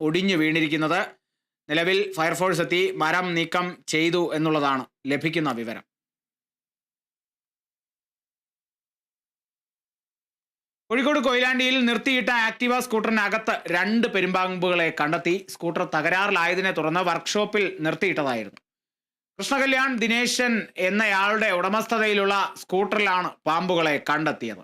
ഒടിഞ്ഞു വീണിരിക്കുന്നത്. നിലവിൽ ഫയർഫോഴ്സ് എത്തി മരം നീക്കം ചെയ്തു എന്നുള്ളതാണ് ലഭിക്കുന്ന വിവരം. കോഴിക്കോട് കൊയിലാണ്ടിയിൽ നിർത്തിയിട്ട ആക്ടിവ സ്കൂട്ടറിനകത്ത് 2 പെരുമ്പാമ്പുകളെ കണ്ടെത്തി. സ്കൂട്ടർ തകരാറിലായതിനെ തുടർന്ന് വർക്ക്ഷോപ്പിൽ നിർത്തിയിട്ടതായിരുന്നു. കൃഷ്ണകല്യാൺ ദിനേശൻ എന്നയാളുടെ ഉടമസ്ഥതയിലുള്ള സ്കൂട്ടറിലാണ് പാമ്പുകളെ കണ്ടെത്തിയത്.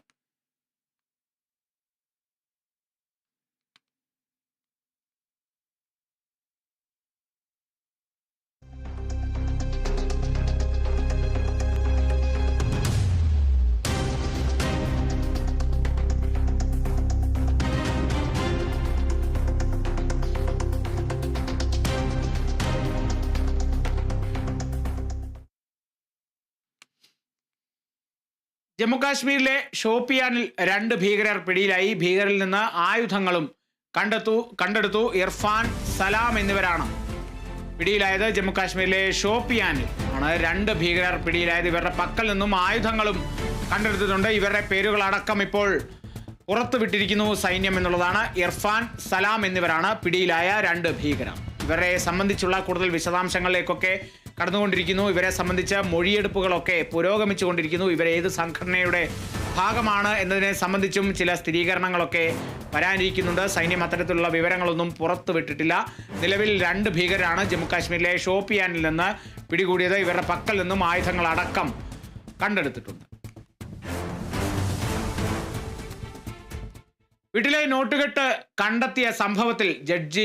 ജമ്മുകാശ്മീരിലെ ഷോപ്പിയാനിൽ 2 ഭീകരർ പിടിയിലായി. ഭീകരിൽ നിന്ന് ആയുധങ്ങളും കണ്ടെടുത്തു. ഇർഫാൻ, സലാം എന്നിവരാണ് പിടിയിലായത്. ജമ്മുകാശ്മീരിലെ ഷോപ്പിയാനിൽ ആണ് 2 ഭീകരർ പിടിയിലായത്. ഇവരുടെ പക്കൽ നിന്നും ആയുധങ്ങളും കണ്ടെടുത്തിട്ടുണ്ട്. ഇവരുടെ പേരുകളടക്കം ഇപ്പോൾ പുറത്തുവിട്ടിരിക്കുന്നു സൈന്യം എന്നുള്ളതാണ്. ഇർഫാൻ, സലാം എന്നിവരാണ് പിടിയിലായ 2 ഭീകരർ. ഇവരെ സംബന്ധിച്ചുള്ള കൂടുതൽ വിശദാംശങ്ങളിലേക്കൊക്കെ കടന്നുകൊണ്ടിരിക്കുന്നു. ഇവരെ സംബന്ധിച്ച് മൊഴിയെടുപ്പുകളൊക്കെ പുരോഗമിച്ചുകൊണ്ടിരിക്കുന്നു. ഇവരേത് സംഘടനയുടെ ഭാഗമാണ് എന്നതിനെ സംബന്ധിച്ചും ചില സ്ഥിരീകരണങ്ങളൊക്കെ വരാനിരിക്കുന്നുണ്ട്. സൈന്യം അത്തരത്തിലുള്ള വിവരങ്ങളൊന്നും പുറത്തുവിട്ടിട്ടില്ല. നിലവിൽ 2 ഭീകരരാണ് ജമ്മുകാശ്മീരിലെ ഷോപ്പിയാനിൽ നിന്ന് പിടികൂടിയത്. ഇവരുടെ പക്കൽ നിന്നും ആയുധങ്ങളടക്കം കണ്ടെടുത്തിട്ടുണ്ട്. വീട്ടിലെ നോട്ടുകെട്ട് കണ്ടെത്തിയ സംഭവത്തിൽ ജഡ്ജി